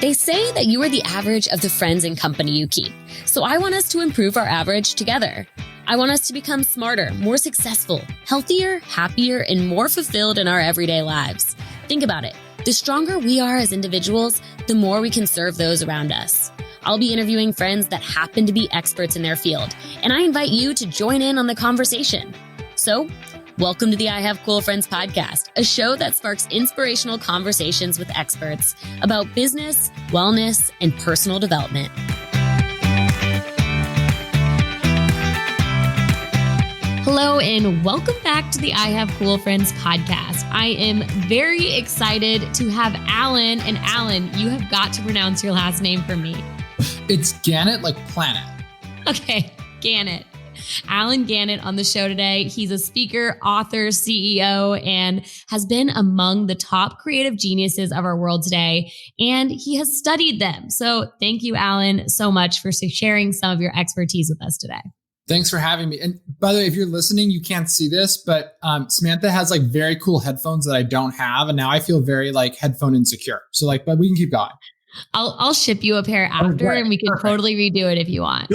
They say that you are the average of the friends and company you keep. So I want us to improve our average together. I want us to become smarter, more successful, healthier, happier, and more fulfilled in our everyday lives. Think about it. The stronger we are as individuals, the more we can serve those around us. I'll be interviewing friends that happen to be experts in their field, and I invite you to join in on the conversation. So, welcome to the I Have Cool Friends podcast, a show that sparks inspirational conversations with experts about business, wellness, and personal development. Hello, and welcome back to the I Have Cool Friends podcast. I am very excited to have Alan. And Alan, you have got to pronounce your last name for me. It's Gannett, like planet. Okay, Gannett. Alan Gannett on the show today. He's a speaker, author, CEO, and has been among the top creative geniuses of our world today. And he has studied them. So thank you, Alan, so much for sharing some of your expertise with us today. Thanks for having me. And by the way, if you're listening, you can't see this, but Samantha has like very cool headphones that I don't have. And now I feel very like headphone insecure. So like, but we can keep going. I'll ship you a pair after and we can totally redo it if you want.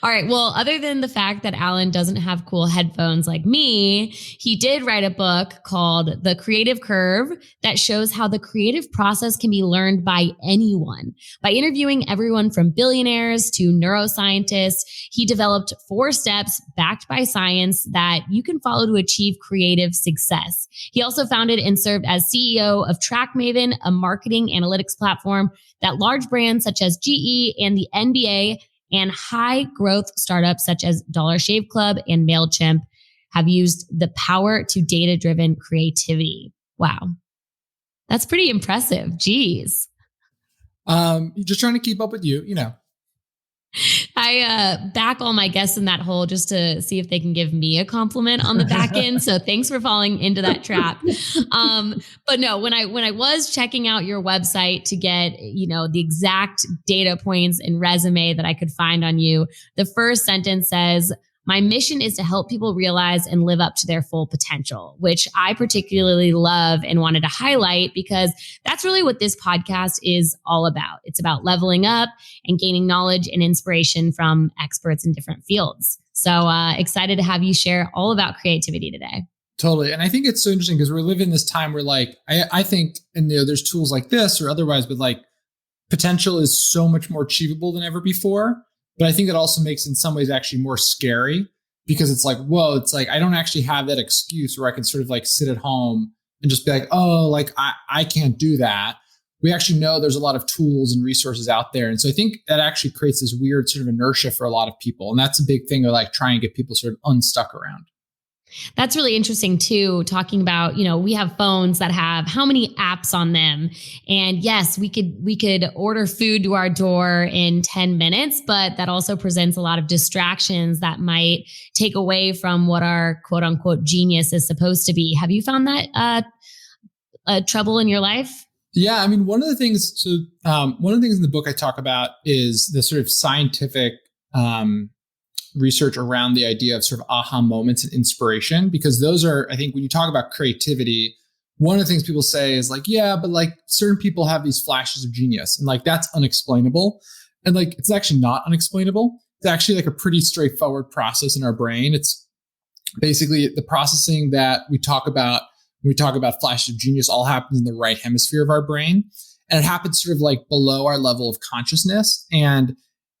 All right. Well, other than the fact that Alan doesn't have cool headphones like me, he did write a book called The Creative Curve that shows how the creative process can be learned by anyone. By interviewing everyone from billionaires to neuroscientists, he developed 4 steps backed by science that you can follow to achieve creative success. He also founded and served as CEO of TrackMaven, a marketing analytics platform that large brands such as GE and the NBA and high growth startups such as Dollar Shave Club and MailChimp have used the power to data-driven creativity. Wow. That's pretty impressive. Jeez. Just trying to keep up with you, you know. I back all my guests in that hole just to see if they can give me a compliment on the back end. So thanks for falling into that trap. But no, when I was checking out your website to get, the exact data points and resume that I could find on you, the first sentence says, "My mission is to help people realize and live up to their full potential," which I particularly love and wanted to highlight because that's really what this podcast is all about. It's about leveling up and gaining knowledge and inspiration from experts in different fields. So excited to have you share all about creativity today. Totally. And I think it's so interesting because we're living this time where like, I think, and there's tools like this or otherwise, but like potential is so much more achievable than ever before. But I think it also makes in some ways actually more scary because it's like, whoa, it's like, I don't actually have that excuse where I can sort of like sit at home and just be like, oh, like I can't do that. We actually know there's a lot of tools and resources out there. And so I think that actually creates this weird sort of inertia for a lot of people. And that's a big thing to like try and get people sort of unstuck around. That's really interesting too, talking about, we have phones that have how many apps on them. And yes, we could order food to our door in 10 minutes, but that also presents a lot of distractions that might take away from what our quote unquote genius is supposed to be. Have you found that trouble in your life? Yeah. I mean, one of the things in the book I talk about is the sort of scientific, research around the idea of sort of aha moments and inspiration, because those are, I think when you talk about creativity, one of the things people say is like, yeah, but like certain people have these flashes of genius and like that's unexplainable. And like, it's actually not unexplainable. It's actually like a pretty straightforward process in our brain. It's basically the processing that we talk about when we talk about flashes of genius all happens in the right hemisphere of our brain. And it happens sort of like below our level of consciousness. And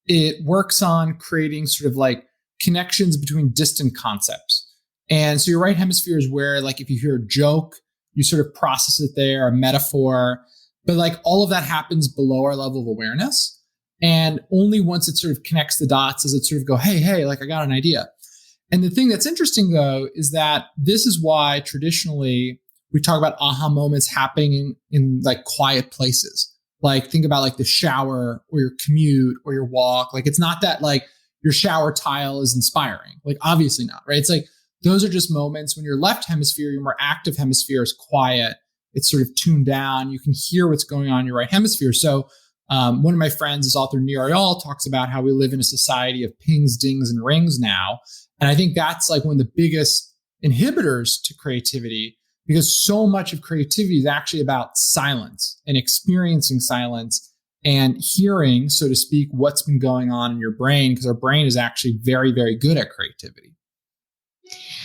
it works on creating sort of like connections between distant concepts. And so your right hemisphere is where like if you hear a joke, you sort of process it there, a metaphor, but like all of that happens below our level of awareness. And only once it sort of connects the dots does it sort of go, hey, like I got an idea. And the thing that's interesting though, is that this is why traditionally we talk about aha moments happening in like quiet places. Like think about like the shower or your commute or your walk. Like it's not that like your shower tile is inspiring. Like obviously not, right? It's like those are just moments when your left hemisphere, your more active hemisphere is quiet. It's sort of tuned down. You can hear what's going on in your right hemisphere. So one of my friends, this author Nir Ayal, talks about how we live in a society of pings, dings, and rings now. And I think that's like one of the biggest inhibitors to creativity because so much of creativity is actually about silence and experiencing silence and hearing, so to speak, what's been going on in your brain, because our brain is actually very, very good at creativity.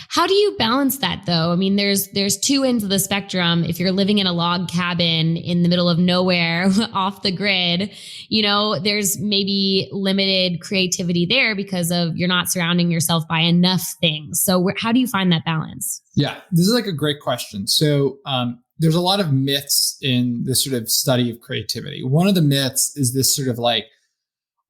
How do you balance that though? I mean, there's two ends of the spectrum. If you're living in a log cabin in the middle of nowhere off the grid, there's maybe limited creativity there because of you're not surrounding yourself by enough things. So how do you find that balance? Yeah, this is like a great question. So there's a lot of myths in this sort of study of creativity. One of the myths is this sort of like,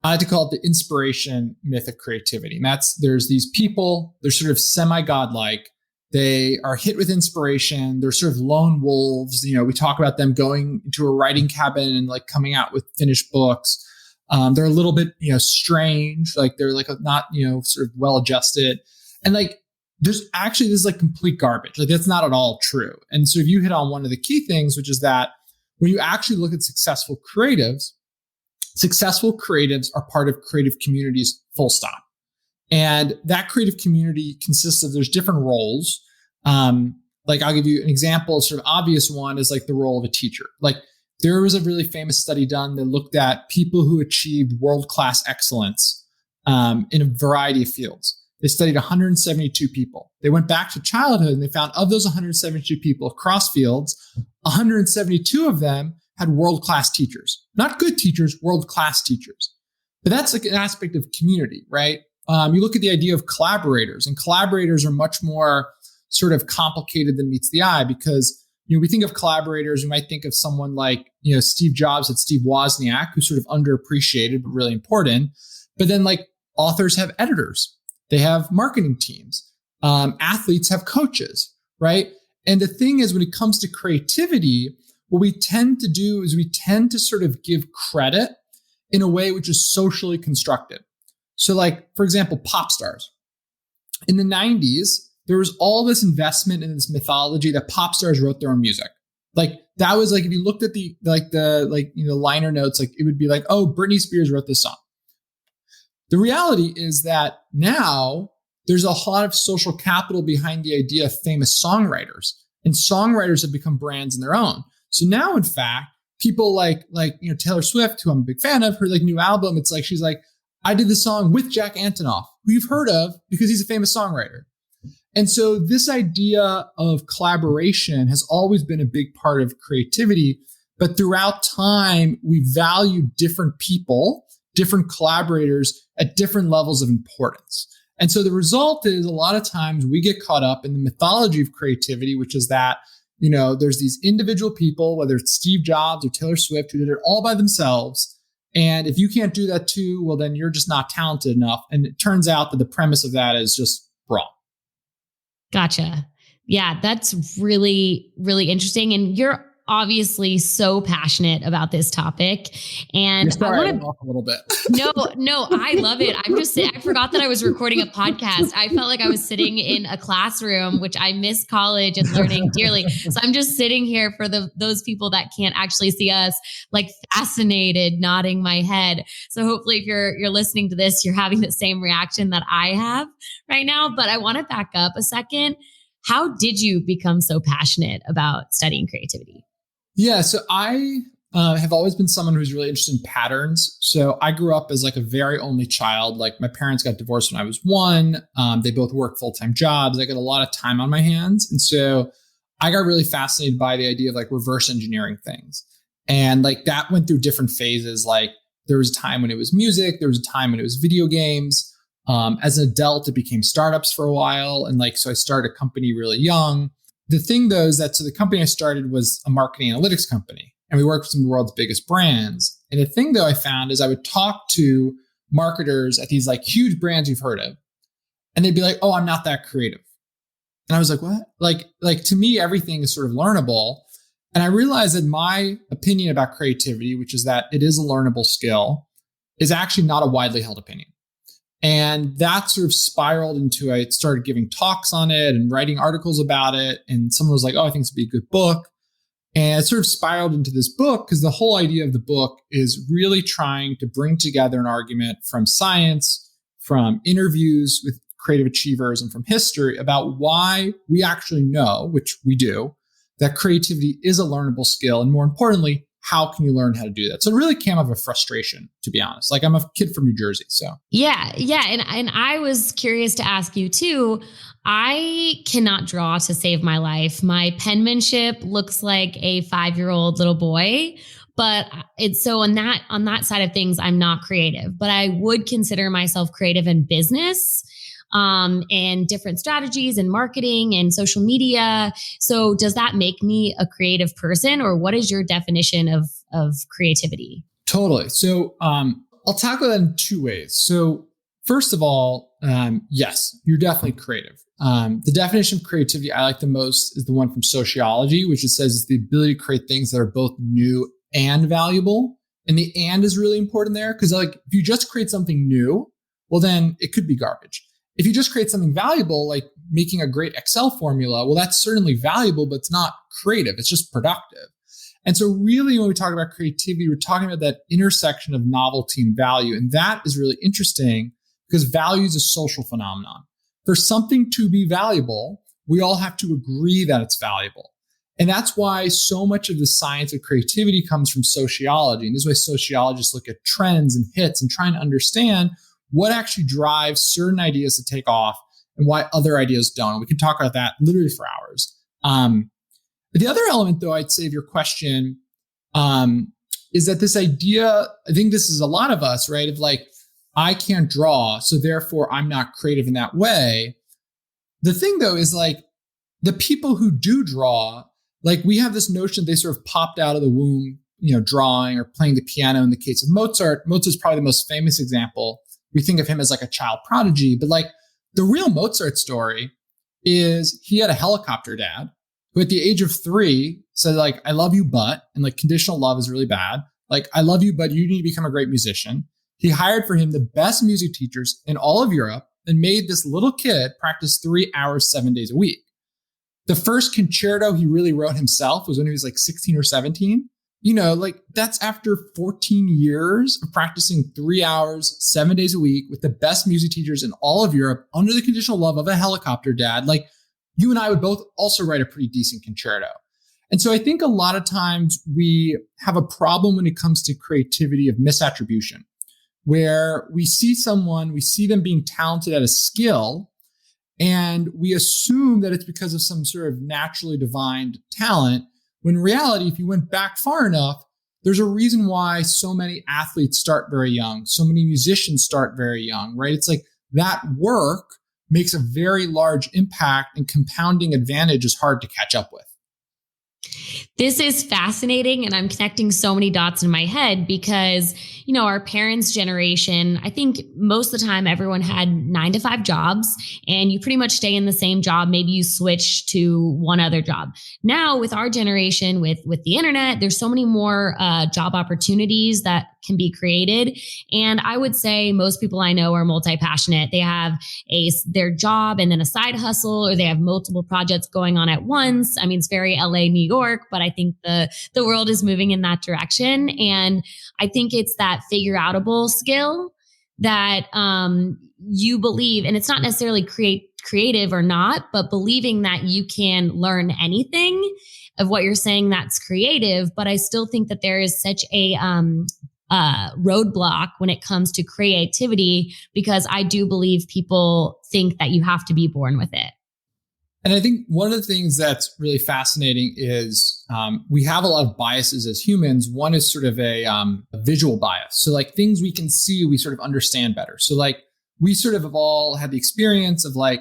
I like to call it the inspiration myth of creativity. And there's these people, they're sort of semi-godlike. They are hit with inspiration. They're sort of lone wolves. We talk about them going into a writing cabin and like coming out with finished books. They're a little bit, strange. Like they're like not, sort of well-adjusted. And like, this is like complete garbage. Like that's not at all true. And so if you hit on one of the key things, which is that when you actually look at successful creatives are part of creative communities, full stop. And that creative community consists of, there's different roles. Like I'll give you an example, sort of obvious one is like the role of a teacher. Like there was a really famous study done that looked at people who achieved world-class excellence in a variety of fields. They studied 172 people. They went back to childhood and they found of those 172 people across fields, 172 of them had world-class teachers, not good teachers, world-class teachers. But that's like an aspect of community, right? You look at the idea of collaborators, and collaborators are much more sort of complicated than meets the eye because, we think of collaborators, we might think of someone like, Steve Jobs at Steve Wozniak, who's sort of underappreciated, but really important. But then like authors have editors, they have marketing teams, athletes have coaches, right? And the thing is, when it comes to creativity, what we tend to do is we tend to sort of give credit in a way which is socially constructed. So like, for example, pop stars. In the 90s, there was all this investment in this mythology that pop stars wrote their own music. Like that was like, if you looked at the liner notes, like it would be like, oh, Britney Spears wrote this song. The reality is that now there's a lot of social capital behind the idea of famous songwriters, and songwriters have become brands in their own. So now, in fact, people like Taylor Swift, who I'm a big fan of, her like new album, it's like, she's like, I did the song with Jack Antonoff, who you've heard of because he's a famous songwriter. And so this idea of collaboration has always been a big part of creativity, but throughout time, we value different people, different collaborators at different levels of importance. And so the result is a lot of times we get caught up in the mythology of creativity, which is that, there's these individual people, whether it's Steve Jobs or Taylor Swift, who did it all by themselves. And if you can't do that too, well, then you're just not talented enough. And it turns out that the premise of that is just wrong. Gotcha. Yeah, that's really, really interesting. And you're obviously so passionate about this topic. And I want to off a little bit. No, I love it. I'm just saying, I forgot that I was recording a podcast. I felt like I was sitting in a classroom, which I miss college and learning dearly. So I'm just sitting here for those people that can't actually see us, like fascinated, nodding my head. So hopefully if you're listening to this, you're having the same reaction that I have right now. But I want to back up a second. How did you become so passionate about studying creativity? Yeah, so I have always been someone who's really interested in patterns. So I grew up as like a very only child. Like my parents got divorced when I was 1. They both worked full-time jobs. I got a lot of time on my hands. And so I got really fascinated by the idea of like reverse engineering things. And like that went through different phases. Like there was a time when it was music. There was a time when it was video games. As an adult, it became startups for a while. And like, so I started a company really young. The thing though is that, so the company I started was a marketing analytics company, and we worked with some of the world's biggest brands. And the thing though I found is I would talk to marketers at these like huge brands you've heard of, and they'd be like, oh, I'm not that creative. And I was like, what? Like to me, everything is sort of learnable. And I realized that my opinion about creativity, which is that it is a learnable skill, is actually not a widely held opinion. And that sort of spiraled into, I started giving talks on it and writing articles about it. And someone was like, oh, I think this would be a good book. And it sort of spiraled into this book because the whole idea of the book is really trying to bring together an argument from science, from interviews with creative achievers, and from history about why we actually know, which we do, that creativity is a learnable skill. And more importantly, how can you learn how to do that? So it really came out of a frustration, to be honest. Like, I'm a kid from New Jersey, so. Yeah. And I was curious to ask you too. I cannot draw to save my life. My penmanship looks like a 5-year-old little boy. But it's so on that side of things, I'm not creative, but I would consider myself creative in business, and different strategies and marketing and social media. So does that make me a creative person, or what is your definition of creativity? Totally. So I'll tackle that in two ways. So first of all, yes, you're definitely creative. The definition of creativity I like the most is the one from sociology, which it says is the ability to create things that are both new and valuable. And the and is really important there, because like if you just create something new, well, then it could be garbage. If you just create something valuable, like making a great Excel formula, well, that's certainly valuable, but it's not creative. It's just productive. And so really, when we talk about creativity, we're talking about that intersection of novelty and value. And that is really interesting because value is a social phenomenon. For something to be valuable, we all have to agree that it's valuable. And that's why so much of the science of creativity comes from sociology. And this is why sociologists look at trends and hits and trying to understand what actually drives certain ideas to take off and why other ideas don't. And we can talk about that literally for hours. The other element, though, I'd say of your question is that this idea, I think this is a lot of us, right? Of like, I can't draw, so therefore I'm not creative in that way. The thing, though, is like the people who do draw, like we have this notion they sort of popped out of the womb, drawing or playing the piano. In the case of Mozart, Mozart's probably the most famous example. We think of him as like a child prodigy, but like the real Mozart story is he had a helicopter dad who at the age of 3 said like, I love you, but, and like conditional love is really bad. Like, I love you, but you need to become a great musician. He hired for him the best music teachers in all of Europe and made this little kid practice 3 hours, 7 days a week. The first concerto he really wrote himself was when he was like 16 or 17. Like that's after 14 years of practicing 3 hours, 7 days a week with the best music teachers in all of Europe under the conditional love of a helicopter dad. Like you and I would both also write a pretty decent concerto. And so I think a lot of times we have a problem when it comes to creativity of misattribution, where we see them being talented at a skill, and we assume that it's because of some sort of naturally divined talent, when in reality, if you went back far enough, there's a reason why so many athletes start very young, so many musicians start very young, right? It's like that work makes a very large impact, and compounding advantage is hard to catch up with. This is fascinating, and I'm connecting so many dots in my head because, our parents' generation, I think most of the time everyone had 9-to-5 jobs, and you pretty much stay in the same job. Maybe you switch to one other job. Now with our generation, with the internet, there's so many more job opportunities that can be created. And I would say most people I know are multi-passionate. They have their job and then a side hustle, or they have multiple projects going on at once. I mean, it's very LA, New York, but I think the world is moving in that direction. And I think it's that figure outable skill that you believe, and it's not necessarily creative or not, but believing that you can learn anything of what you're saying that's creative. But I still think that there is such a roadblock when it comes to creativity, because I do believe people think that you have to be born with it. And I think one of the things that's really fascinating is we have a lot of biases as humans. One is sort of a visual bias. So like things we can see, we sort of understand better. So like we sort of have all had the experience of like,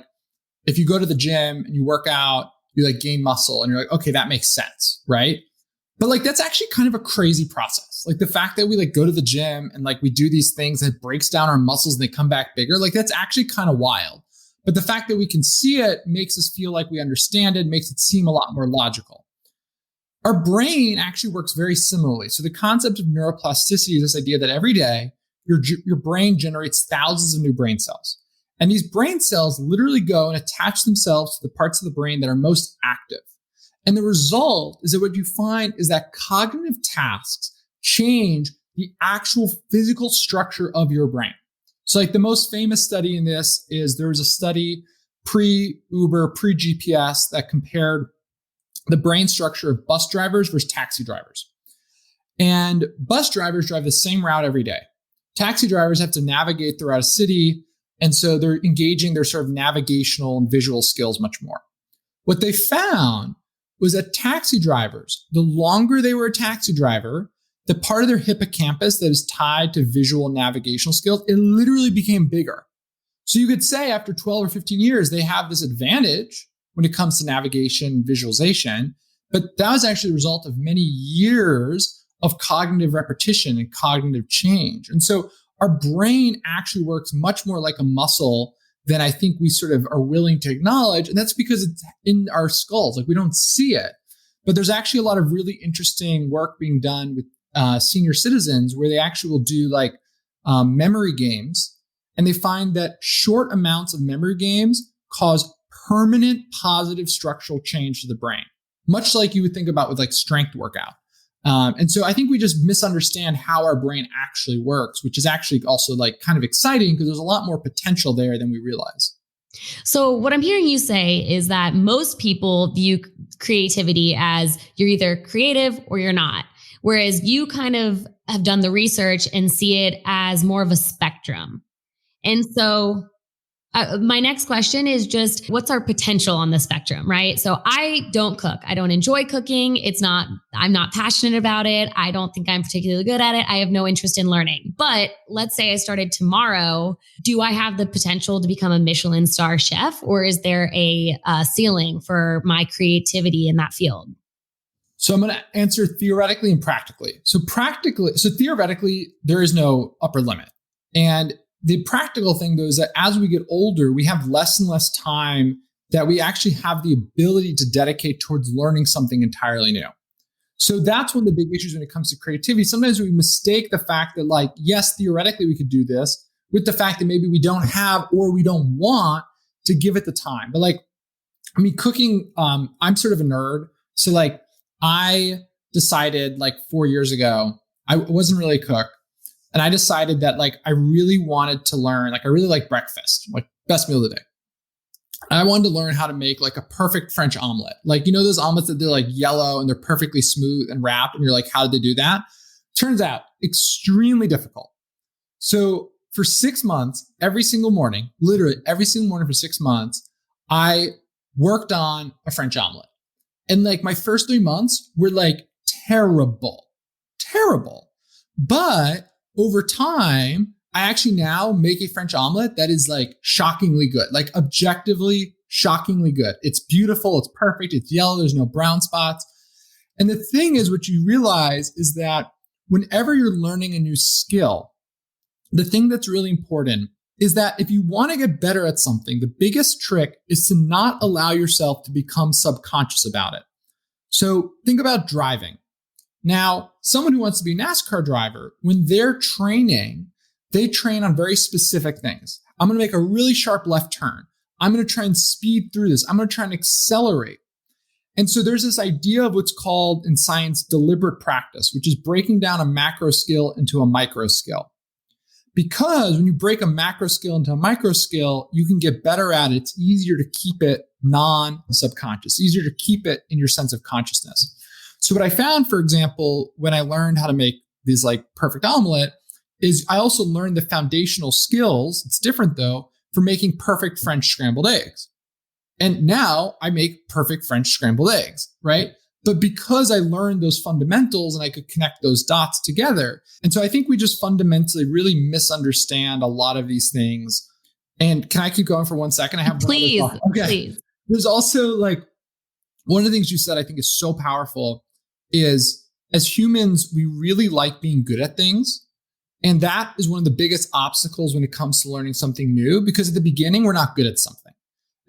if you go to the gym and you work out, you like gain muscle and you're like, okay, that makes sense, right? But like, that's actually kind of a crazy process. Like the fact that we like go to the gym and like we do these things and it breaks down our muscles and they come back bigger, like that's actually kind of wild. But the fact that we can see it makes us feel like we understand it, makes it seem a lot more logical. Our brain actually works very similarly. So the concept of neuroplasticity is this idea that every day your brain generates thousands of new brain cells. And these brain cells literally go and attach themselves to the parts of the brain that are most active. And the result is that what you find is that cognitive tasks change the actual physical structure of your brain. So like the most famous study in this is there was a study pre-Uber, pre-GPS that compared the brain structure of bus drivers versus taxi drivers. And bus drivers drive the same route every day. Taxi drivers have to navigate throughout a city, and so they're engaging their sort of navigational and visual skills much more. What they found was that taxi drivers, the longer they were a taxi driver, the part of their hippocampus that is tied to visual navigational skills, it literally became bigger. So you could say after 12 or 15 years, they have this advantage when it comes to navigation and visualization, but that was actually the result of many years of cognitive repetition and cognitive change. And so our brain actually works much more like a muscle than I think we sort of are willing to acknowledge. And that's because it's in our skulls. Like we don't see it, but there's actually a lot of really interesting work being done with senior citizens where they actually will do like memory games. And they find that short amounts of memory games cause permanent positive structural change to the brain, much like you would think about with like strength workout. And so I think we just misunderstand how our brain actually works, which is actually also like kind of exciting because there's a lot more potential there than we realize. So what I'm hearing you say is that most people view creativity as you're either creative or you're not, whereas you kind of have done the research and see it as more of a spectrum. And so my next question is just what's our potential on the spectrum, right? So I don't cook. I don't enjoy cooking. I'm not passionate about it. I don't think I'm particularly good at it. I have no interest in learning. But let's say I started tomorrow. Do I have the potential to become a Michelin star chef, or is there a ceiling for my creativity in that field? So I'm going to answer theoretically and practically. So theoretically, there is no upper limit. And the practical thing, though, is that as we get older, we have less and less time that we actually have the ability to dedicate towards learning something entirely new. So that's one of the big issues when it comes to creativity. Sometimes we mistake the fact that, like, yes, theoretically we could do this with the fact that maybe we don't have or we don't want to give it the time. But like, I mean, cooking, I'm sort of a nerd. So like I decided like 4 years ago, I wasn't really a cook. And I decided that like I really wanted to learn, like I really like breakfast, like best meal of the day. And I wanted to learn how to make like a perfect French omelet. Like, you know, those omelets that they're like yellow and they're perfectly smooth and wrapped. And you're like, how did they do that? Turns out extremely difficult. So for 6 months, every single morning, literally every single morning for 6 months, I worked on a French omelet. And like my first 3 months were like terrible. But over time, I actually now make a French omelet that is like shockingly good, like objectively shockingly good. It's beautiful. It's perfect. It's yellow. There's no brown spots. And the thing is, what you realize is that whenever you're learning a new skill, the thing that's really important is that if you want to get better at something, the biggest trick is to not allow yourself to become subconscious about it. So think about driving. Now, someone who wants to be a NASCAR driver, when they're training, they train on very specific things. I'm going to make a really sharp left turn. I'm going to try and speed through this. I'm going to try and accelerate. And so there's this idea of what's called in science deliberate practice, which is breaking down a macro skill into a micro skill. Because when you break a macro skill into a micro skill, you can get better at it. It's easier to keep it non-subconscious, easier to keep it in your sense of consciousness. So what I found, for example, when I learned how to make this like perfect omelet is I also learned the foundational skills. It's different though, for making perfect French scrambled eggs. And now I make perfect French scrambled eggs, right? But because I learned those fundamentals and I could connect those dots together. And so I think we just fundamentally really misunderstand a lot of these things. And can I keep going for 1 second? I have please. There's also like, one of the things you said I think is so powerful is as humans, we really like being good at things. And that is one of the biggest obstacles when it comes to learning something new, because at the beginning, we're not good at something.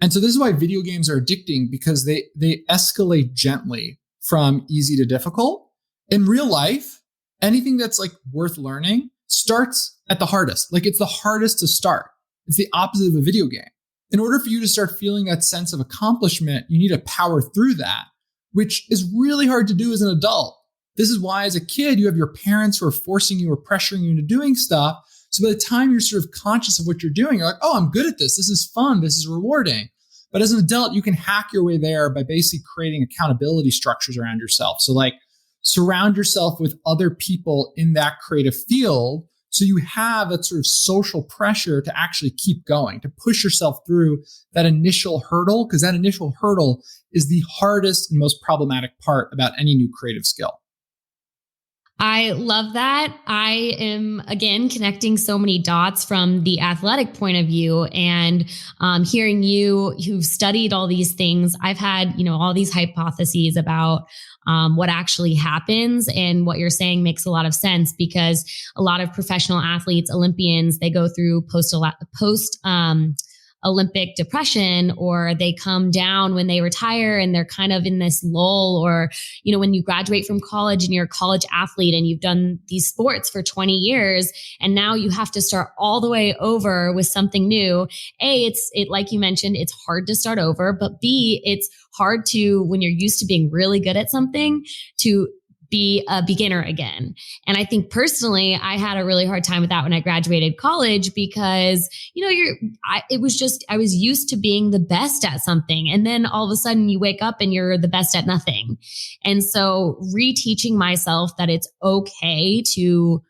And so this is why video games are addicting, because they escalate gently from easy to difficult. In real life, anything that's like worth learning starts at the hardest. Like it's the hardest to start. It's the opposite of a video game. In order for you to start feeling that sense of accomplishment, you need to power through that, which is really hard to do as an adult. This is why as a kid, you have your parents who are forcing you or pressuring you into doing stuff. So by the time you're sort of conscious of what you're doing, you're like, oh, I'm good at this. This is fun. This is rewarding. But as an adult, you can hack your way there by basically creating accountability structures around yourself. So like surround yourself with other people in that creative field. So you have that sort of social pressure to actually keep going, to push yourself through that initial hurdle, because that initial hurdle is the hardest and most problematic part about any new creative skill. I love that. I am, again, connecting so many dots from the athletic point of view, and hearing who've studied all these things. I've had, all these hypotheses about what actually happens, and what you're saying makes a lot of sense, because a lot of professional athletes, Olympians, they go through post Olympic depression, or they come down when they retire and they're kind of in this lull, or, when you graduate from college and you're a college athlete and you've done these sports for 20 years and now you have to start all the way over with something new. A, like you mentioned, it's hard to start over, but B, it's hard to, when you're used to being really good at something, to be a beginner again. And I think personally, I had a really hard time with that when I graduated college, because, I was used to being the best at something. And then all of a sudden you wake up and you're the best at nothing. And so reteaching myself that it's okay to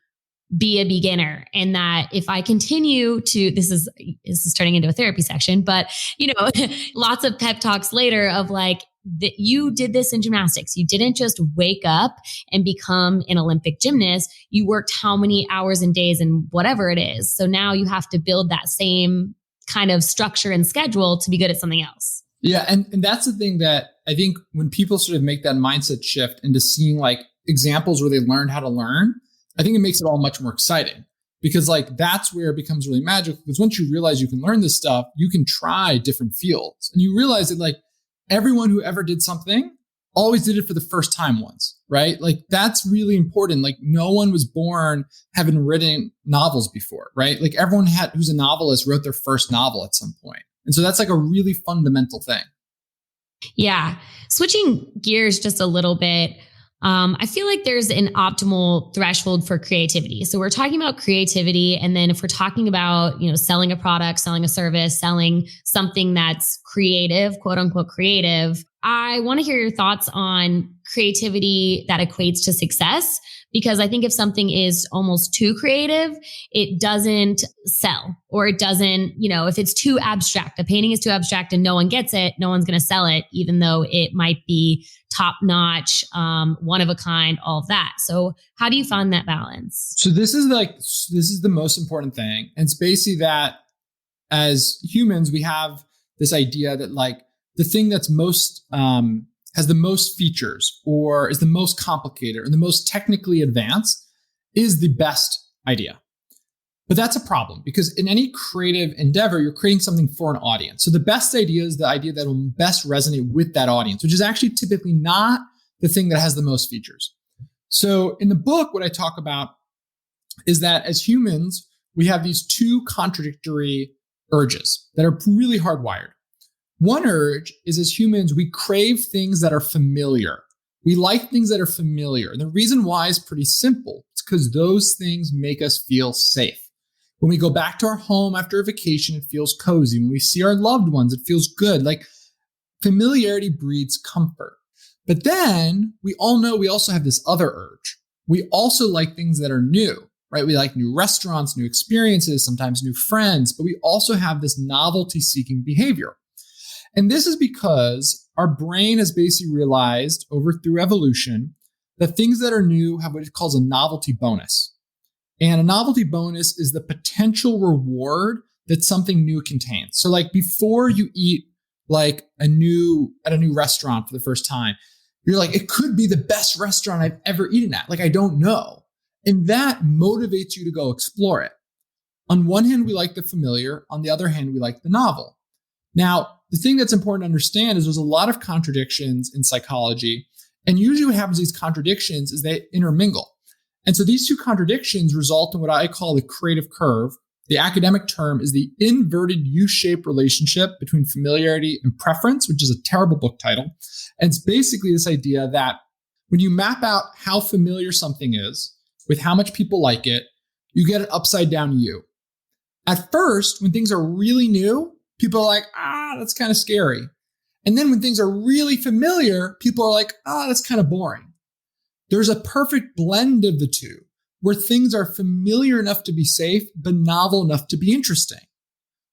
be a beginner, and that if I continue to, this is turning into a therapy section, but lots of pep talks later of like, that you did this in gymnastics. You didn't just wake up and become an Olympic gymnast. You worked how many hours and days and whatever it is. So now you have to build that same kind of structure and schedule to be good at something else. Yeah. And that's the thing that I think when people sort of make that mindset shift into seeing like examples where they learned how to learn, I think it makes it all much more exciting, because like that's where it becomes really magical. Because once you realize you can learn this stuff, you can try different fields, and you realize that like everyone who ever did something always did it for the first time once, right? Like that's really important. Like no one was born having written novels before, right? Like everyone who's a novelist wrote their first novel at some point. And so that's like a really fundamental thing. Yeah. Switching gears just a little bit. I feel like there's an optimal threshold for creativity. So we're talking about creativity. And then if we're talking about, selling a product, selling a service, selling something that's creative, quote unquote creative, I want to hear your thoughts on creativity that equates to success. Because I think if something is almost too creative, it doesn't sell, or it doesn't, if it's too abstract, a painting is too abstract and no one gets it, no one's going to sell it, even though it might be top notch, one of a kind, all of that. So how do you find that balance? So this is the most important thing. And it's basically that as humans, we have this idea that like the thing that's most, has the most features, or is the most complicated, or the most technically advanced, is the best idea. But that's a problem, because in any creative endeavor, you're creating something for an audience. So the best idea is the idea that will best resonate with that audience, which is actually typically not the thing that has the most features. So in the book, what I talk about is that as humans, we have these two contradictory urges that are really hardwired. One urge is, as humans, we crave things that are familiar. We like things that are familiar. And the reason why is pretty simple. It's because those things make us feel safe. When we go back to our home after a vacation, it feels cozy. When we see our loved ones, it feels good. Like familiarity breeds comfort. But then we all know we also have this other urge. We also like things that are new, right? We like new restaurants, new experiences, sometimes new friends, but we also have this novelty-seeking behavior. And this is because our brain has basically realized through evolution that things that are new have what it calls a novelty bonus. And a novelty bonus is the potential reward that something new contains. So like before you eat like at a new restaurant for the first time, you're like, it could be the best restaurant I've ever eaten at. Like, I don't know. And that motivates you to go explore it. On one hand, we like the familiar. On the other hand, we like the novel. Now, the thing that's important to understand is there's a lot of contradictions in psychology. And usually what happens to these contradictions is they intermingle. And so these two contradictions result in what I call the creative curve. The academic term is the inverted U-shaped relationship between familiarity and preference, which is a terrible book title. And it's basically this idea that when you map out how familiar something is with how much people like it, you get an upside down U. At first, when things are really new, people are like, that's kind of scary. And then when things are really familiar, people are like, that's kind of boring. There's a perfect blend of the two where things are familiar enough to be safe, but novel enough to be interesting.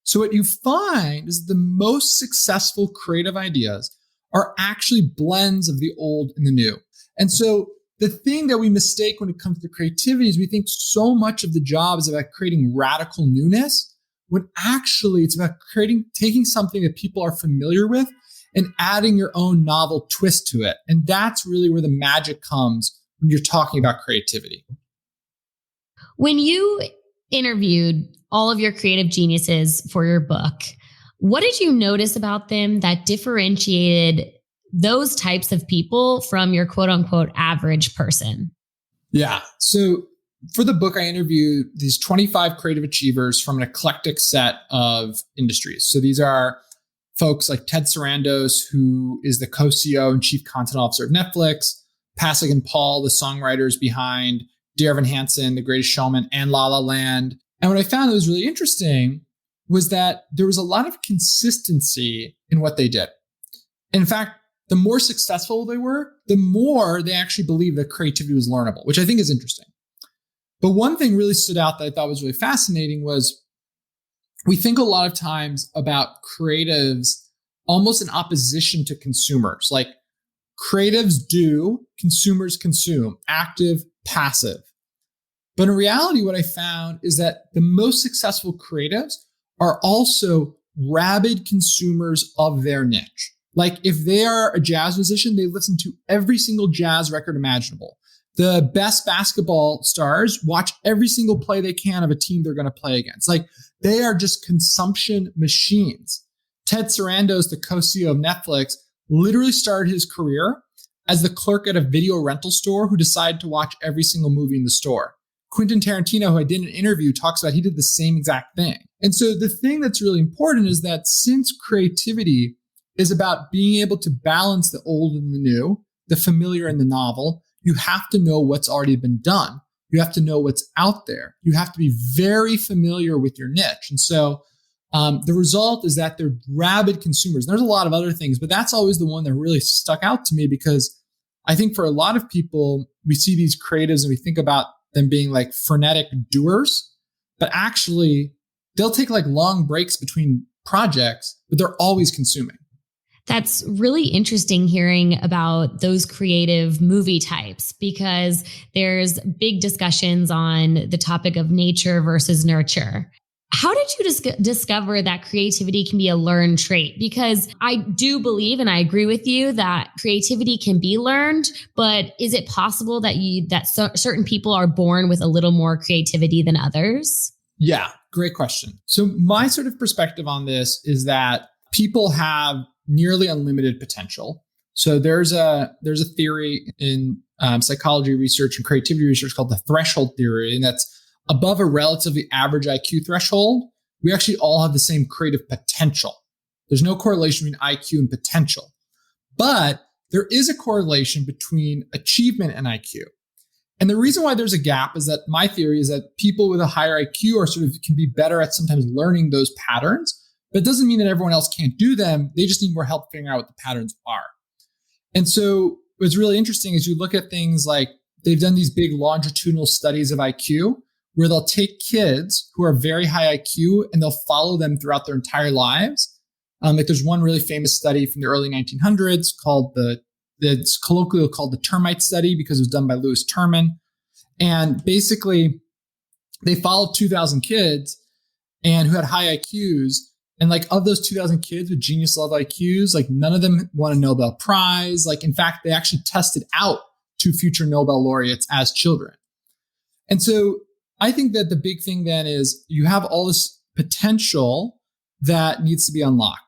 So what you find is the most successful creative ideas are actually blends of the old and the new. And so the thing that we mistake when it comes to creativity is we think so much of the job is about creating radical newness, when actually it's about taking something that people are familiar with and adding your own novel twist to it. And that's really where the magic comes when you're talking about creativity. When you interviewed all of your creative geniuses for your book, what did you notice about them that differentiated those types of people from your quote unquote average person? Yeah. So for the book, I interviewed these 25 creative achievers from an eclectic set of industries. So these are folks like Ted Sarandos, who is the co-CEO and chief content officer of Netflix, Pasek and Paul, the songwriters behind Dear Evan Hansen, The Greatest Showman, and La La Land. And what I found that was really interesting was that there was a lot of consistency in what they did. In fact, the more successful they were, the more they actually believed that creativity was learnable, which I think is interesting. But one thing really stood out that I thought was really fascinating was we think a lot of times about creatives almost in opposition to consumers. Like creatives do, consumers consume, active, passive. But in reality, what I found is that the most successful creatives are also rabid consumers of their niche. Like if they are a jazz musician, they listen to every single jazz record imaginable. The best basketball stars watch every single play they can of a team they're going to play against. Like they are just consumption machines. Ted Sarandos, the co-CEO of Netflix, literally started his career as the clerk at a video rental store who decided to watch every single movie in the store. Quentin Tarantino, who I did an interview, talks about he did the same exact thing. And so the thing that's really important is that since creativity is about being able to balance the old and the new, the familiar and the novel, you have to know what's already been done. You have to know what's out there. You have to be very familiar with your niche. And so the result is that they're rabid consumers. There's a lot of other things, but that's always the one that really stuck out to me because I think for a lot of people, we see these creatives and we think about them being like frenetic doers, but actually they'll take like long breaks between projects, but they're always consuming. That's really interesting hearing about those creative movie types because there's big discussions on the topic of nature versus nurture. How did you discover that creativity can be a learned trait? Because I do believe, and I agree with you, that creativity can be learned, but is it possible that certain people are born with a little more creativity than others? Yeah, great question. So my sort of perspective on this is that people have nearly unlimited potential. So there's a theory in psychology research and creativity research called the threshold theory, and that's above a relatively average IQ threshold, we actually all have the same creative potential. There's no correlation between IQ and potential, but there is a correlation between achievement and IQ. And the reason why there's a gap is that my theory is that people with a higher IQ are sort of can be better at sometimes learning those patterns, but it doesn't mean that everyone else can't do them. They just need more help figuring out what the patterns are. And so what's really interesting is you look at things like they've done these big longitudinal studies of IQ where they'll take kids who are very high IQ and they'll follow them throughout their entire lives. Like there's one really famous study from the early 1900s called it's colloquially called the termite study because it was done by Lewis Terman. And basically they followed 2,000 kids and who had high IQs. And like of those 2,000 kids with genius level IQs, like none of them won a Nobel Prize. Like in fact, they actually tested out to future Nobel laureates as children. And so I think that the big thing then is you have all this potential that needs to be unlocked.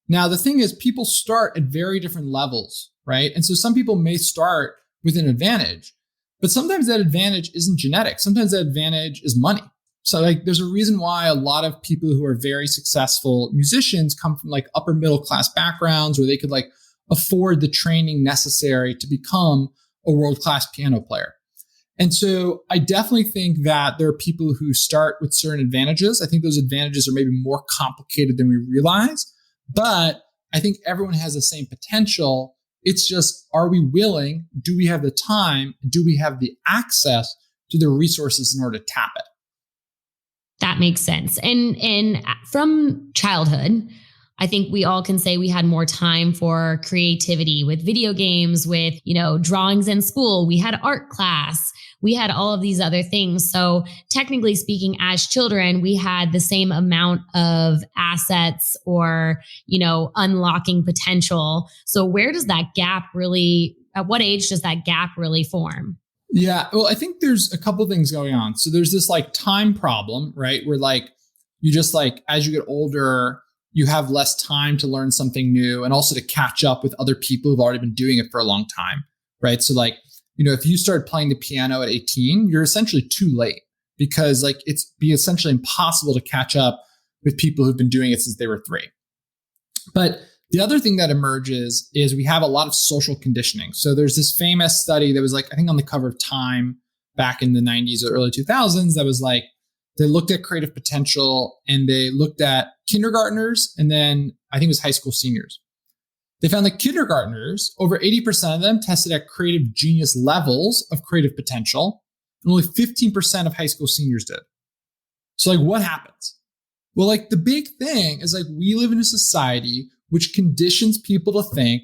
Now, the thing is people start at very different levels, right? And so some people may start with an advantage, but sometimes that advantage isn't genetic. Sometimes that advantage is money. So like there's a reason why a lot of people who are very successful musicians come from like upper middle class backgrounds where they could like afford the training necessary to become a world-class piano player. And so I definitely think that there are people who start with certain advantages. I think those advantages are maybe more complicated than we realize, but I think everyone has the same potential. It's just, are we willing? Do we have the time? Do we have the access to the resources in order to tap it? That makes sense. And from childhood, I think we all can say we had more time for creativity with video games, with, drawings in school. We had art class. We had all of these other things. So technically speaking, as children, we had the same amount of assets or, unlocking potential. So where does that gap really, at what age does that gap really form? Yeah, well, I think there's a couple of things going on. So there's this like time problem, right? Where like, you just like, as you get older, you have less time to learn something new and also to catch up with other people who've already been doing it for a long time, right? So like, if you start playing the piano at 18, you're essentially too late because like it's be essentially impossible to catch up with people who've been doing it since they were 3. But the other thing that emerges is we have a lot of social conditioning. So there's this famous study that was like, I think on the cover of Time back in the 90s or early 2000s, that was like, they looked at creative potential and they looked at kindergartners and then I think it was high school seniors. They found that kindergartners, over 80% of them tested at creative genius levels of creative potential, and only 15% of high school seniors did. So like what happens? Well, like the big thing is like we live in a society which conditions people to think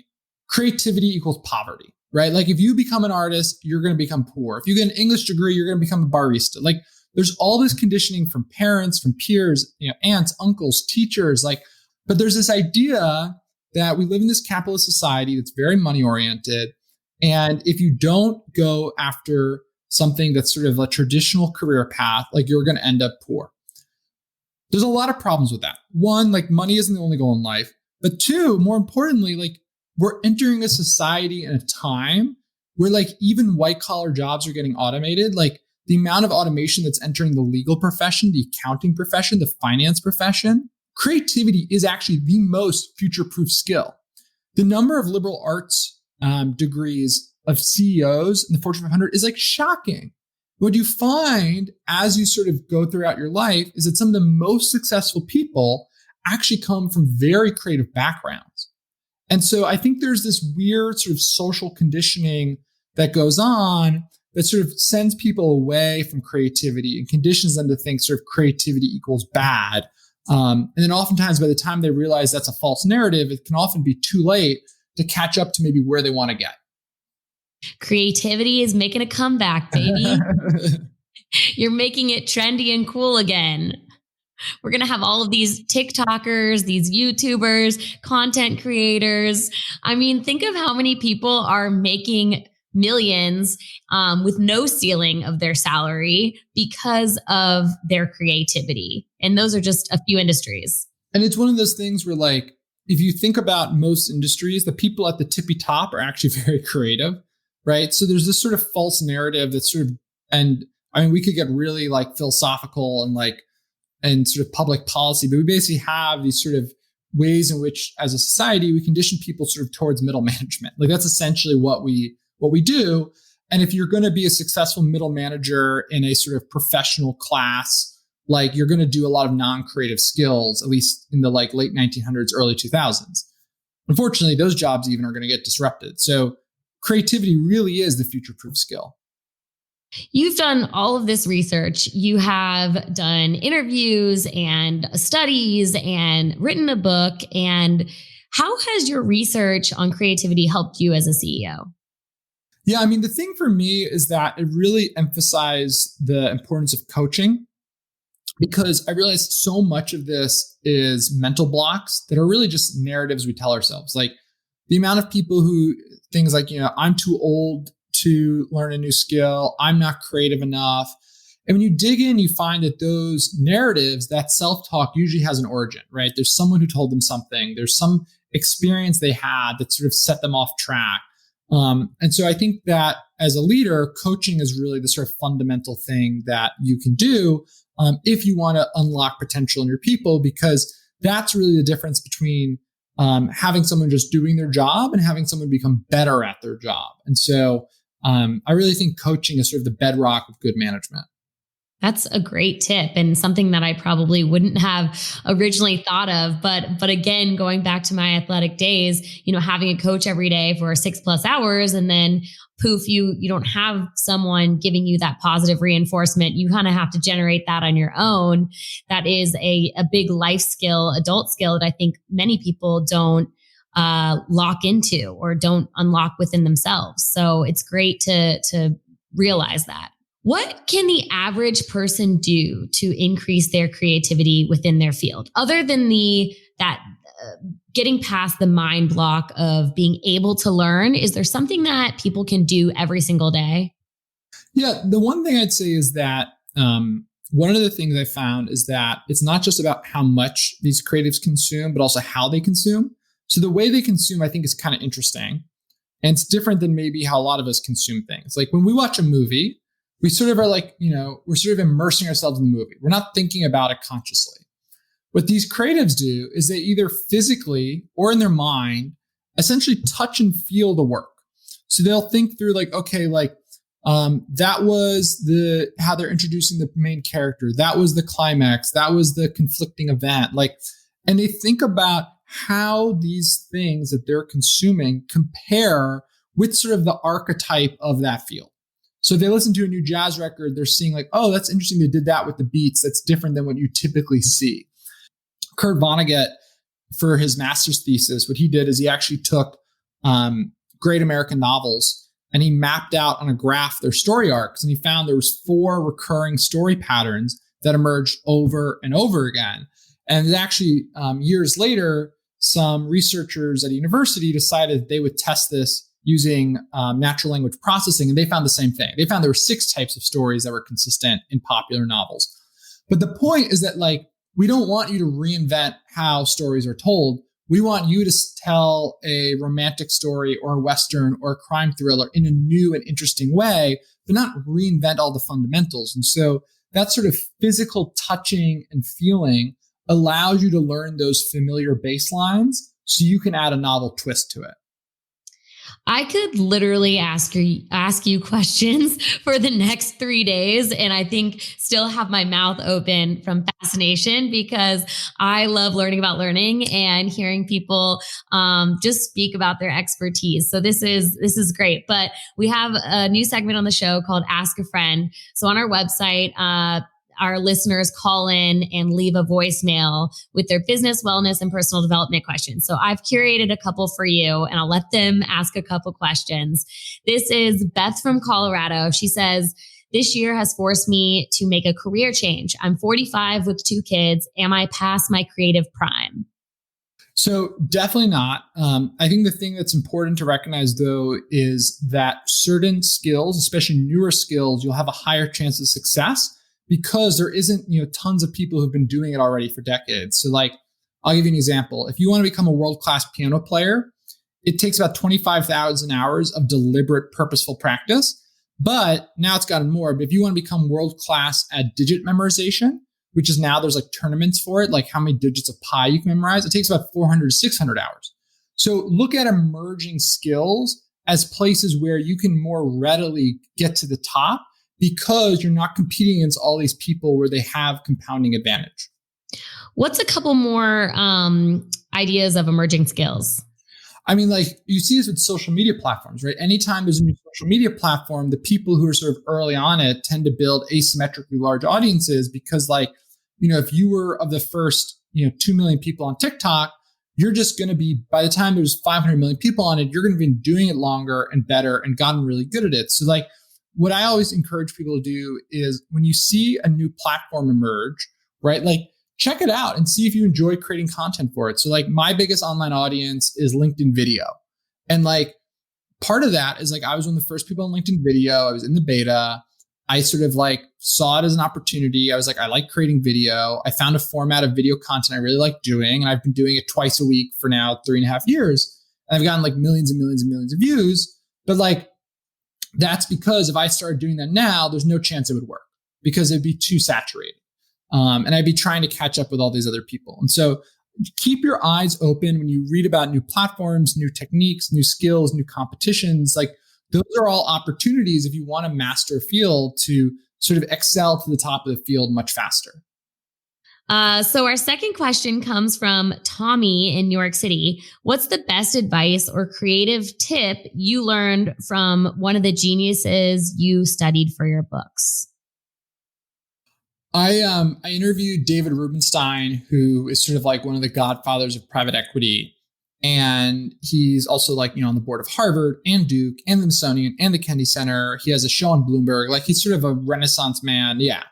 creativity equals poverty, right? Like if you become an artist, you're going to become poor. If you get an English degree, you're going to become a barista. Like there's all this conditioning from parents, from peers, aunts, uncles, teachers, but there's this idea that we live in this capitalist society that's very money oriented. And if you don't go after something that's sort of a traditional career path, like you're going to end up poor. There's a lot of problems with that. One, like money isn't the only goal in life. But 2, more importantly, like we're entering a society in a time where like even white collar jobs are getting automated. Like the amount of automation that's entering the legal profession, the accounting profession, the finance profession, creativity is actually the most future-proof skill. The number of liberal arts degrees of CEOs in the Fortune 500 is like shocking. What you find as you sort of go throughout your life is that some of the most successful people actually come from very creative backgrounds. And so I think there's this weird sort of social conditioning that goes on that sort of sends people away from creativity and conditions them to think sort of creativity equals bad. And then oftentimes by the time they realize that's a false narrative, it can often be too late to catch up to maybe where they want to get. Creativity is making a comeback, baby. You're making it trendy and cool again. We're going to have all of these TikTokers, these YouTubers, content creators. I mean, think of how many people are making millions with no ceiling of their salary because of their creativity. And those are just a few industries. And it's one of those things where like, if you think about most industries, the people at the tippy top are actually very creative, right? So there's this sort of false narrative that's sort of, and I mean, we could get really like philosophical and sort of public policy, but we basically have these sort of ways in which as a society, we condition people sort of towards middle management. Like that's essentially what we do. And if you're going to be a successful middle manager in a sort of professional class, like you're going to do a lot of non-creative skills, at least in the like late 1900s, early 2000s. Unfortunately, those jobs even are going to get disrupted. So creativity really is the future-proof skill. You've done all of this research. You have done interviews and studies and written a book. And how has your research on creativity helped you as a CEO? Yeah, I mean, the thing for me is that it really emphasized the importance of coaching, because I realized so much of this is mental blocks that are really just narratives we tell ourselves. Like the amount of people who things like, I'm too old to learn a new skill, I'm not creative enough. And when you dig in, you find that those narratives, that self-talk usually has an origin, right? There's someone who told them something. There's some experience they had that sort of set them off track. And so I think that as a leader, coaching is really the sort of fundamental thing that you can do if you want to unlock potential in your people, because that's really the difference between having someone just doing their job and having someone become better at their job. And so I really think coaching is sort of the bedrock of good management. That's a great tip and something that I probably wouldn't have originally thought of. But again, going back to my athletic days, having a coach every day for 6+ hours and then poof, you don't have someone giving you that positive reinforcement. You kind of have to generate that on your own. That is a big life skill, adult skill that I think many people don't lock into or don't unlock within themselves. So it's great to realize that. What can the average person do to increase their creativity within their field, other than getting past the mind block of being able to learn? Is there something that people can do every single day? Yeah, the one thing I'd say is that one of the things I found is that it's not just about how much these creatives consume, but also how they consume. So the way they consume, I think, is kind of interesting. And it's different than maybe how a lot of us consume things. Like when we watch a movie, we sort of are like, we're sort of immersing ourselves in the movie. We're not thinking about it consciously. What these creatives do is they either physically or in their mind essentially touch and feel the work. So they'll think through like, okay, like that was how they're introducing the main character. That was the climax. That was the conflicting event. And they think about how these things that they're consuming compare with sort of the archetype of that field. So if they listen to a new jazz record, they're seeing like, oh, that's interesting. They did that with the beats. That's different than what you typically see. Kurt Vonnegut, for his master's thesis, what he did is he actually took great American novels and he mapped out on a graph their story arcs. And he found there was 4 recurring story patterns that emerged over and over again. And actually, years later, some researchers at a university decided they would test this using natural language processing, and they found the same thing. They found there were 6 types of stories that were consistent in popular novels. But the point is that we don't want you to reinvent how stories are told. We want you to tell a romantic story or a Western or a crime thriller in a new and interesting way, but not reinvent all the fundamentals. And so that sort of physical touching and feeling allows you to learn those familiar baselines so you can add a novel twist to it. I could literally ask you questions for the next 3 days, and I think still have my mouth open from fascination because I love learning about learning and hearing people just speak about their expertise. So this is great. But we have a new segment on the show called Ask a Friend. So on our website, our listeners call in and leave a voicemail with their business, wellness, and personal development questions. So I've curated a couple for you and I'll let them ask a couple questions. This is Beth from Colorado. She says, this year has forced me to make a career change. I'm 45 with 2 kids. Am I past my creative prime? So definitely not. I think the thing that's important to recognize, though, is that certain skills, especially newer skills, you'll have a higher chance of success because there isn't, tons of people who've been doing it already for decades. So I'll give you an example. If you want to become a world-class piano player, it takes about 25,000 hours of deliberate, purposeful practice. But now it's gotten more. But if you want to become world-class at digit memorization, which is now there's tournaments for it, like how many digits of pi you can memorize, it takes about 400 to 600 hours. So look at emerging skills as places where you can more readily get to the top, because you're not competing against all these people where they have compounding advantage. What's a couple more ideas of emerging skills? I mean, you see this with social media platforms, right? Anytime there's a new social media platform, the people who are sort of early on it tend to build asymmetrically large audiences because if you were of the first, 2 million people on TikTok, you're just going to be, by the time there's 500 million people on it, you're going to be doing it longer and better and gotten really good at it. So what I always encourage people to do is when you see a new platform emerge, right? Check it out and see if you enjoy creating content for it. So my biggest online audience is LinkedIn video. And part of that is I was one of the first people on LinkedIn video. I was in the beta. I sort of saw it as an opportunity. I was I like creating video. I found a format of video content I really like doing. And I've been doing it twice a week for now 3.5 years. And I've gotten millions and millions and millions of views. But that's because if I started doing that now, there's no chance it would work because it'd be too saturated. And I'd be trying to catch up with all these other people. And so keep your eyes open when you read about new platforms, new techniques, new skills, new competitions. those are all opportunities if you want to master a field to sort of excel to the top of the field much faster. So our second question comes from Tommy in New York City. What's the best advice or creative tip you learned from one of the geniuses you studied for your books? I interviewed David Rubenstein, who is sort of like one of the godfathers of private equity. And he's also like, on the board of Harvard and Duke and the Smithsonian and the Kennedy Center. He has a show on Bloomberg. Like, he's sort of a Renaissance man. Yeah.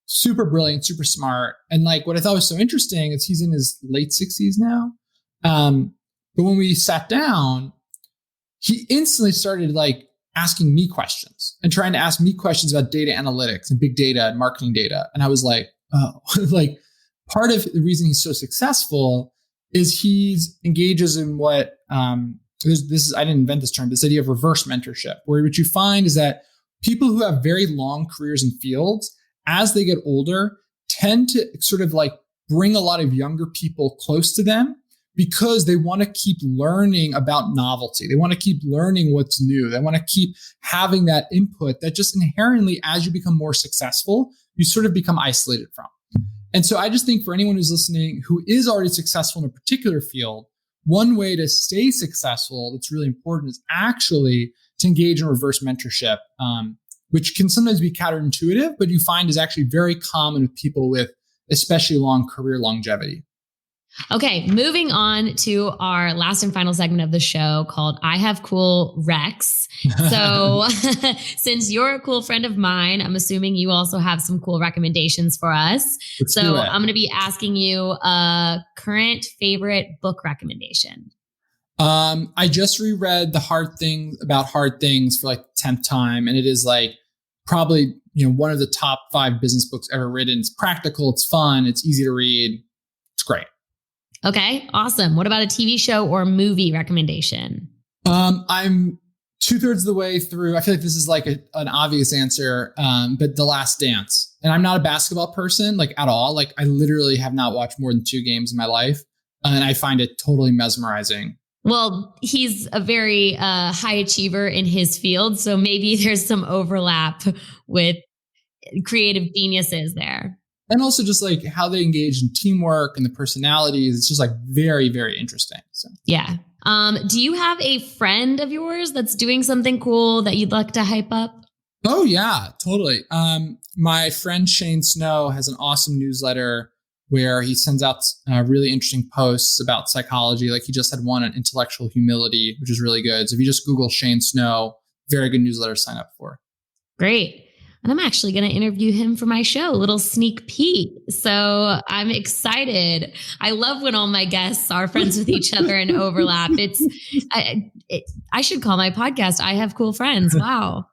Super brilliant, super smart. And like, what I thought was so interesting is he's in his late 60s now. But when we sat down, he instantly started like asking me questions and trying to ask me questions about data analytics and big data and marketing data. And I was like, oh, like, part of the reason he's so successful is he's engages in what, this is, I didn't invent this term, this idea of reverse mentorship, where what you find is that people who have very long careers in fields, as they get older, tend to sort of like bring a lot of younger people close to them because they want to keep learning about novelty. They want to keep learning what's new. They want to keep having that input that just inherently, as you become more successful, you sort of become isolated from. And so I just think for anyone who's listening who is already successful in a particular field, one way to stay successful that's really important is actually to engage in reverse mentorship, which can sometimes be counterintuitive, but you find is actually very common with people with especially long career longevity. Okay, moving on to our last and final segment of the show called I Have Cool Recs. So since you're a cool friend of mine, I'm assuming you also have some cool recommendations for us. So I'm going to be asking you a current favorite book recommendation. I just reread The Hard Thing About Hard Things for like the 10th time. And it is like probably, one of the top 5 business books ever written. It's practical. It's fun. It's easy to read. It's great. Okay, awesome. What about a TV show or movie recommendation? I'm 2/3 of the way through. I feel like this is like an obvious answer, but The Last Dance. And I'm not a basketball person, like at all. Like I literally have not watched more than 2 games in my life. And I find it totally mesmerizing. Well, he's a very high achiever in his field. So maybe there's some overlap with creative geniuses there. And also just like how they engage in teamwork and the personalities. It's just like very, very interesting. So yeah. Do you have a friend of yours that's doing something cool that you'd like to hype up? Oh, yeah, totally. My friend Shane Snow has an awesome newsletter where he sends out really interesting posts about psychology. Like he just had one on intellectual humility, which is really good. So if you just Google Shane Snow, very good newsletter to sign up for. Great. And I'm actually going to interview him for my show, a little sneak peek. So I'm excited. I love when all my guests are friends with each other and overlap. I should call my podcast, I Have Cool Friends. Wow.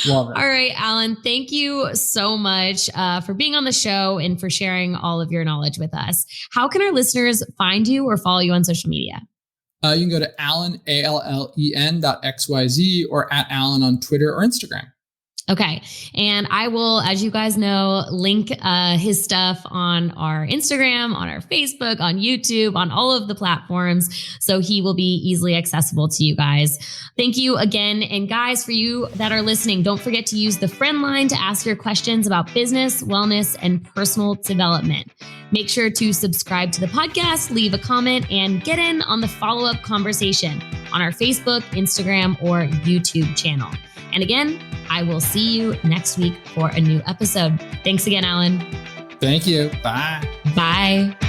Love it. All right, Alan, thank you so much for being on the show and for sharing all of your knowledge with us. How can our listeners find you or follow you on social media? You can go to Allen, ALLEN.xyz or at Allen on Twitter or Instagram. Okay. And I will, as you guys know, link his stuff on our Instagram, on our Facebook, on YouTube, on all of the platforms. So he will be easily accessible to you guys. Thank you again. And guys, for you that are listening, don't forget to use the friend line to ask your questions about business, wellness, and personal development. Make sure to subscribe to the podcast, leave a comment, and get in on the follow-up conversation on our Facebook, Instagram, or YouTube channel. And again, I will see you next week for a new episode. Thanks again, Alan. Thank you. Bye. Bye.